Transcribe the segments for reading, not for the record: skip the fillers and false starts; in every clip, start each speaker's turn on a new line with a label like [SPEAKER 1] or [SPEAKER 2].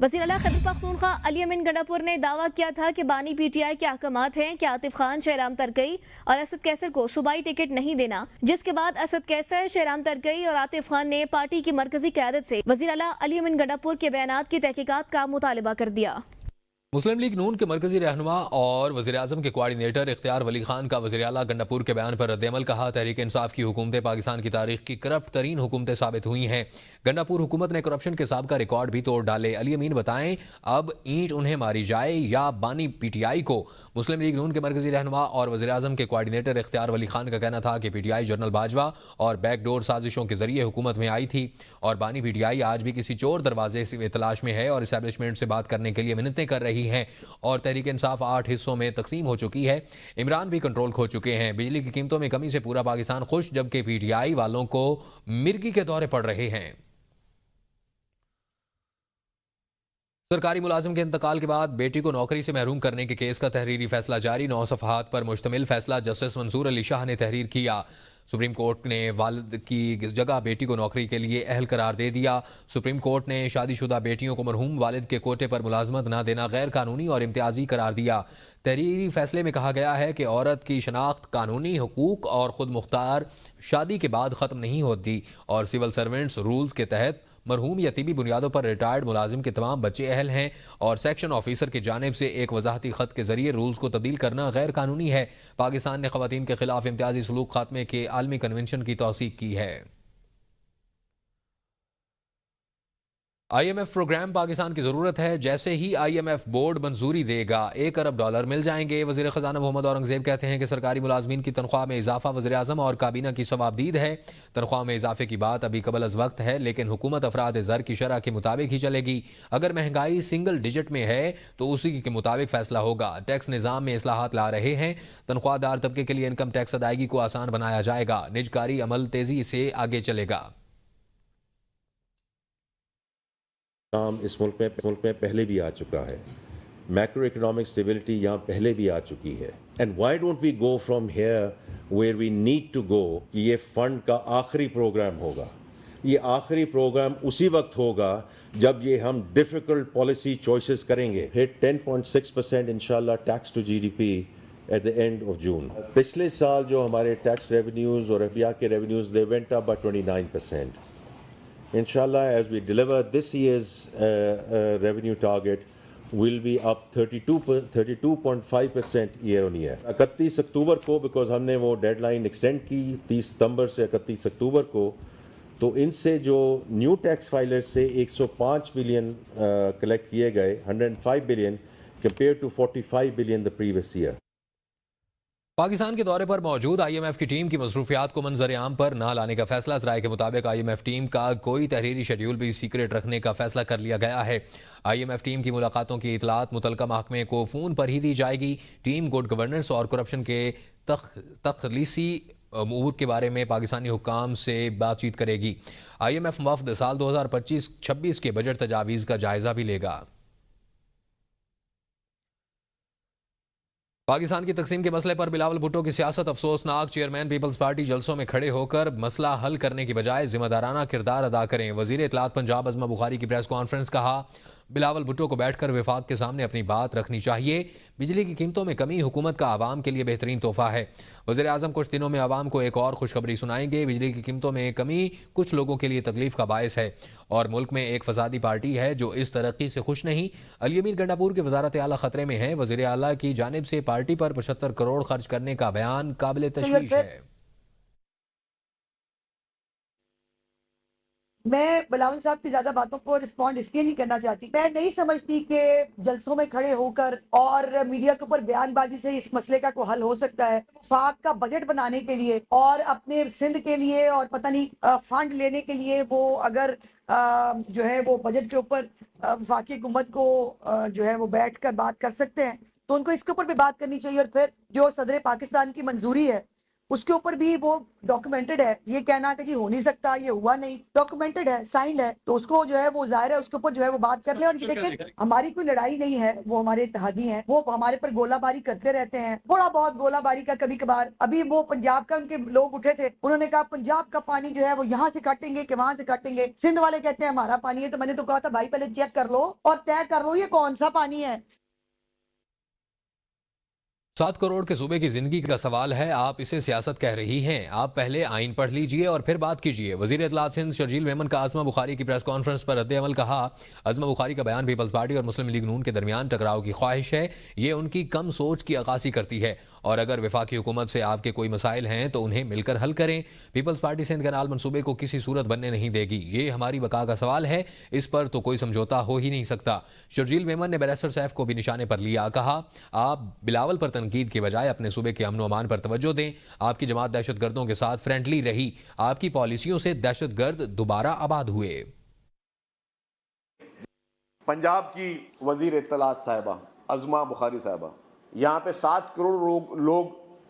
[SPEAKER 1] وزیراعلیٰ خیبر پختونخوا علی امین گنڈاپور نے دعویٰ کیا تھا کہ بانی پی ٹی آئی کے احکامات ہیں کہ عاطف خان، شہرام ترکئی اور اسد کیسر کو صوبائی ٹکٹ نہیں دینا، جس کے بعد اسد کیسر، شہرام ترکئی اور عاطف خان نے پارٹی کی مرکزی قیادت سے وزیراعلیٰ علی امین گنڈاپور کے بیانات کی تحقیقات کا مطالبہ کر دیا۔
[SPEAKER 2] مسلم لیگ نون کے مرکزی رہنما اور وزیراعظم کے کوارڈینیٹر اختیار ولی خان کا وزیراعلیٰ گنڈاپور کے بیان پر رد عمل، کہا تحریک انصاف کی حکومتیں پاکستان کی تاریخ کی کرپٹ ترین حکومتیں ثابت ہوئی ہیں۔ گنڈاپور حکومت نے کرپشن کے سابقہ ریکارڈ بھی توڑ ڈالے۔ علی امین بتائیں اب اینٹ انہیں ماری جائے یا بانی پی ٹی آئی کو؟ مسلم لیگ نون کے مرکزی رہنما اور وزیراعظم کے کوارڈینیٹر اختیار ولی خان کا کہنا تھا کہ P T I general Bajwa اور بیک ڈور سازشوں کے ذریعے حکومت میں آئی تھی اور بانی پی ٹی آئی آج بھی کسی چور دروازے سے تلاش میں ہے اور اسٹیبلشمنٹ سے بات کرنے کے لیے منتیں کر رہی ہیں اور تحریک انصاف 8 حصوں میں تقسیم ہو چکی ہے۔ عمران بھی کنٹرول کھو چکے ہیں۔ بجلی کی قیمتوں میں کمی سے پورا پاکستان خوش، جبکہ پی ٹی آئی والوں کو مرگی کے دورے پڑ رہے ہیں۔ سرکاری ملازم کے انتقال کے بعد بیٹی کو نوکری سے محروم کرنے کے کیس کا تحریری فیصلہ جاری، 9 صفحات پر مشتمل فیصلہ جسٹس منصور علی شاہ نے تحریر کیا۔ سپریم کورٹ نے والد کی جگہ بیٹی کو نوکری کے لیے اہل قرار دے دیا۔ سپریم کورٹ نے شادی شدہ بیٹیوں کو مرحوم والد کے کوٹے پر ملازمت نہ دینا غیر قانونی اور امتیازی قرار دیا۔ تحریری فیصلے میں کہا گیا ہے کہ عورت کی شناخت قانونی حقوق اور خود مختار شادی کے بعد ختم نہیں ہوتی اور سول سرونٹس رولز کے تحت مرحوم یا طبی بنیادوں پر ریٹائرڈ ملازم کے تمام بچے اہل ہیں اور سیکشن آفیسر کی جانب سے ایک وضاحتی خط کے ذریعے رولز کو تبدیل کرنا غیر قانونی ہے۔ پاکستان نے خواتین کے خلاف امتیازی سلوک خاتمے کے عالمی کنونشن کی توثیق کی ہے۔ I M F program Pakistan کی ضرورت ہے، جیسے ہی آئی ایم ایف بورڈ منظوری دے گا $1 ارب مل جائیں گے۔ وزیر خزانہ محمد اورنگزیب کہتے ہیں کہ سرکاری ملازمین کی تنخواہ میں اضافہ وزیر اعظم اور کابینہ کی ثوابدید ہے۔ تنخواہ میں اضافے کی بات ابھی قبل از وقت ہے، لیکن حکومت افراد زر کی شرح کے مطابق ہی چلے گی۔ اگر مہنگائی سنگل ڈیجٹ میں ہے تو اسی کے مطابق فیصلہ ہوگا۔ ٹیکس نظام میں اصلاحات لا رہے ہیں، تنخواہ دار طبقے کے لیے انکم ٹیکس ادائیگی کو آسان بنایا جائے گا۔ نجکاری عمل تیزی سے آگے چلے گا۔
[SPEAKER 3] اس ملک میں پہلے بھی آ چکا ہے، میکرو اکنامک سٹیبلٹی یہاں پہلے بھی آ چکی ہے۔ And why don't we go from here where we need to go, کہ یہ فنڈ کا آخری پروگرام ہوگا۔ یہ آخری پروگرام اسی وقت ہوگا جب یہ ہم ڈیفیکلٹ پالیسی چوائسز کریں گے۔ ہٹ 10.6% انشاءاللہ tax to G D P at the end of June۔ پچھلے سال جو ہمارے ٹیکس ریونیوز اور ایف بی آر کے revenues they went up by 29%۔ Inshallah, as we deliver this year's revenue target, will be up 32.5% year on year۔ 31 اکتوبر کو because ہم نے وہ ڈیڈ لائن ایکسٹینڈ کی 30 ستمبر سے 31 اکتوبر کو، تو ان سے جو نیو ٹیکس فائلر سے 105 بلین کلیکٹ کیے گئے، 105 billion compared to 45 billion the previous year۔
[SPEAKER 2] Pakistan کے دورے پر موجود آئی ایم ایف کی ٹیم کی مصروفیات کو منظر عام پر نہ لانے کا فیصلہ، ذرائع کے مطابق آئی ایم ایف ٹیم کا کوئی تحریری شیڈیول بھی سیکریٹ رکھنے کا فیصلہ کر لیا گیا ہے۔ آئی ایم ایف ٹیم کی ملاقاتوں کی اطلاعات متعلقہ محکمے کو فون پر ہی دی جائے گی۔ ٹیم گڈ گورننس اور کرپشن کے تخلیصی امور کے بارے میں پاکستانی حکام سے بات چیت کرے گی۔ آئی ایم ایف وفد سال 2025-26 کے بجٹ تجاویز کا جائزہ بھی لے گا۔ پاکستان کی تقسیم کے مسئلے پر بلاول بھٹو کی سیاست افسوسناک، چیئرمین پیپلز پارٹی جلسوں میں کھڑے ہو کر مسئلہ حل کرنے کی بجائے ذمہ دارانہ کردار ادا کریں۔ وزیر اطلاعات پنجاب عظمہ بخاری کی پریس کانفرنس، کہا بلاول بھٹو کو بیٹھ کر وفاق کے سامنے اپنی بات رکھنی چاہیے۔ بجلی کی قیمتوں میں کمی حکومت کا عوام کے لیے بہترین تحفہ ہے۔ وزیر اعظم کچھ دنوں میں عوام کو ایک اور خوشخبری سنائیں گے۔ بجلی کی قیمتوں میں کمی کچھ لوگوں کے لیے تکلیف کا باعث ہے اور ملک میں ایک فسادی پارٹی ہے جو اس ترقی سے خوش نہیں۔ علی امین گنڈاپور کی وزارت اعلیٰ خطرے میں ہے۔ وزیر اعلیٰ کی جانب سے پارٹی پر 75 کروڑ خرچ کرنے کا بیان قابل تشویش ہے۔
[SPEAKER 4] میں بلاول صاحب کی زیادہ باتوں کو رسپونڈ اس لیے نہیں کرنا چاہتی۔ میں نہیں سمجھتی کہ جلسوں میں کھڑے ہو کر اور میڈیا کے اوپر بیان بازی سے اس مسئلے کا کوئی حل ہو سکتا ہے۔ وفاق کا بجٹ بنانے کے لیے اور اپنے سندھ کے لیے اور پتہ نہیں فنڈ لینے کے لیے وہ اگر جو ہے وہ بجٹ کے اوپر وفاقی حکومت کو جو ہے وہ بیٹھ کر بات کر سکتے ہیں تو ان کو اس کے اوپر بھی بات کرنی چاہیے۔ اور پھر جو صدر پاکستان کی منظوری ہے اس کے اوپر بھی وہ ڈاکومنٹڈ ہے. یہ کہنا کہ جی ہو نہیں سکتا, یہ ہوا نہیں, ڈاکومنٹڈ ہے, سائنڈ ہے, تو اس کو جو ہے وہ ظاہر ہے اس کے اوپر جو ہے وہ بات کر لیں. اور یہ دیکھیں ہماری کوئی لڑائی نہیں ہے, وہ ہمارے اتحادی ہیں, وہ ہمارے پر گولہ باری کرتے رہتے ہیں, تھوڑا بہت گولہ باری کا کبھی کبھار. ابھی وہ پنجاب کا ان کے لوگ اٹھے تھے, انہوں نے کہا پنجاب کا پانی جو ہے وہ یہاں سے کاٹیں گے کہ وہاں سے کاٹیں گے. سندھ والے کہتے ہیں ہمارا پانی ہے. تو میں نے تو کہا تھا بھائی پہلے چیک کر لو اور طے کر لو یہ کون سا پانی ہے.
[SPEAKER 2] 7 کروڑ کے صوبے کی زندگی کا سوال ہے, آپ اسے سیاست کہہ رہی ہیں. آپ پہلے آئین پڑھ لیجئے اور پھر بات کیجئے. وزیر اطلاعات سندھ شرجیل میمن کا عظمہ بخاری کی پریس کانفرنس پر رد عمل. کہا عظمہ بخاری کا بیان پیپلز پارٹی اور مسلم لیگ نون کے درمیان ٹکراؤ کی خواہش ہے. یہ ان کی کم سوچ کی عکاسی کرتی ہے, اور اگر وفاقی حکومت سے آپ کے کوئی مسائل ہیں تو انہیں مل کر حل کریں. پیپلز پارٹی سندھ کینال منصوبے کو کسی صورت بننے نہیں دے گی. یہ ہماری بقا کا سوال ہے, اس پر تو کوئی سمجھوتا ہو ہی نہیں سکتا. شرجیل میمن نے بیرسٹر سیف کو بھی نشانے پر لیا. کہا آپ بلاول پر تنقید کے بجائے اپنے صوبے کے امن و امان پر توجہ دیں. آپ کی جماعت دہشت گردوں کے ساتھ فرینڈلی رہی, آپ کی پالیسیوں سے دہشت گرد دوبارہ آباد ہوئے.
[SPEAKER 5] پنجاب کی وزیر اطلاعات صاحبہ عظمہ بخاری صاحبہ, یہاں پہ 7 کروڑ لوگ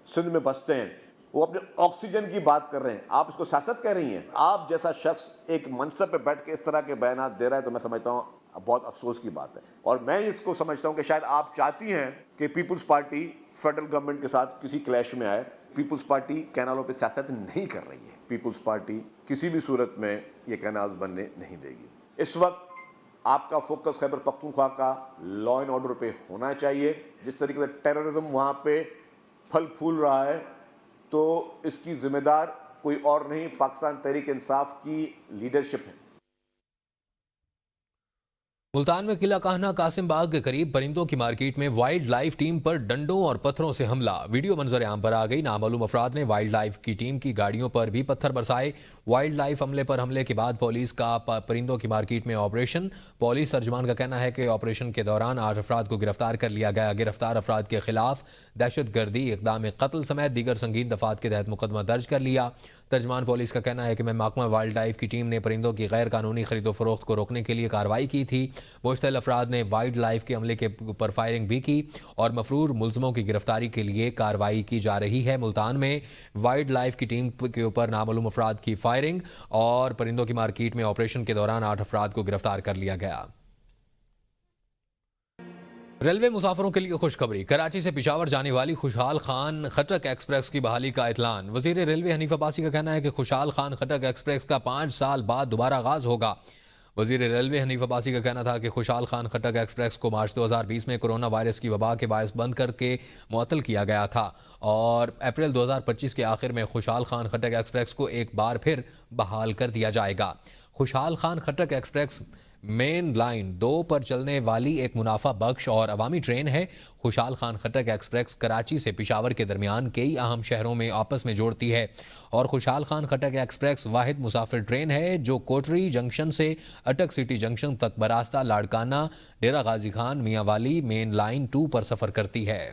[SPEAKER 5] سندھ میں بستے ہیں, وہ اپنے آکسیجن کی بات کر رہے ہیں, آپ اس کو سیاست کہہ رہی ہیں. آپ جیسا شخص ایک منصب پہ بیٹھ کے اس طرح کے بیانات دے رہا ہے تو میں سمجھتا ہوں بہت افسوس کی بات ہے. اور میں اس کو سمجھتا ہوں کہ شاید آپ چاہتی ہیں کہ پیپلز پارٹی فیڈرل گورنمنٹ کے ساتھ کسی کلیش میں آئے. پیپلز پارٹی کینالوں پہ سیاست نہیں کر رہی ہے. پیپلز پارٹی کسی بھی صورت میں یہ کینالز بننے نہیں دے گی. اس وقت آپ کا فوکس خیبر پختونخوا کا لا اینڈ آرڈر پہ ہونا چاہیے. جس طریقے سے ٹیررزم وہاں پہ پھل پھول رہا ہے تو اس کی ذمہ دار کوئی اور نہیں, پاکستان تحریک انصاف کی لیڈرشپ ہے.
[SPEAKER 2] ملتان میں قلعہ کاہنہ قاسم باغ کے قریب پرندوں کی مارکیٹ میں وائلڈ لائف ٹیم پر ڈنڈوں اور پتھروں سے حملہ. ویڈیو منظر عام پر آ گئی. نامعلوم افراد نے وائلڈ لائف کی ٹیم کی گاڑیوں پر بھی پتھر برسائے. وائلڈ لائف عملے پر حملے کے بعد پولیس کا پرندوں کی مارکیٹ میں آپریشن. پولیس ترجمان کا کہنا ہے کہ آپریشن کے دوران 8 افراد کو گرفتار کر لیا گیا. گرفتار افراد کے خلاف دہشت گردی, اقدام قتل سمیت دیگر سنگین دفعات کے تحت مقدمہ درج کر لیا. ترجمان پولیس کا کہنا ہے کہ محکمہ وائلڈ لائف کی ٹیم نے پرندوں کی غیر قانونی خرید و فروخت کو روکنے کے لیے کارروائی کی تھی. مشتعل افراد نے وائلڈ لائف کے عملے کے اوپر فائرنگ بھی کی اور مفرور ملزموں کی گرفتاری کے لیے کارروائی کی جا رہی ہے. ملتان میں وائلڈ لائف کی ٹیم کے اوپر نامعلوم افراد کی فائرنگ اور پرندوں کی مارکیٹ میں آپریشن کے دوران 8 افراد کو گرفتار کر لیا گیا. ریلوے مسافروں کے لیے خوشخبری. کراچی سے پشاور جانے والی خوشحال خان خٹک ایکسپریس کی بحالی کا اعلان. وزیر ریلوے حنیف عباسی کا کہنا ہے کہ خوشحال خان خٹک ایکسپریس کا 5 سال بعد دوبارہ آغاز ہوگا. وزیر ریلوے حنیف عباسی کا کہنا تھا کہ خوشحال خان خٹک ایکسپریس کو مارچ 2020 میں کرونا وائرس کی وبا کے باعث بند کر کے معطل کیا گیا تھا اور اپریل 2025 کے آخر میں خوشحال خان خٹک ایکسپریس کو ایک بار پھر بحال کر دیا جائے گا. Khushhal Khan Khattak express main line 2 پر چلنے والی ایک منافع بخش اور عوامی ٹرین ہے. خوشحال خان خٹک ایکسپریس کراچی سے پشاور کے درمیان کئی اہم شہروں میں آپس میں جوڑتی ہے اور خوشحال خان خٹک ایکسپریس واحد مسافر ٹرین ہے جو کوٹری جنکشن سے اٹک سٹی جنکشن تک براستہ لاڑکانہ, ڈیرہ غازی خان, میاں والی مین لائن 2 پر سفر کرتی ہے.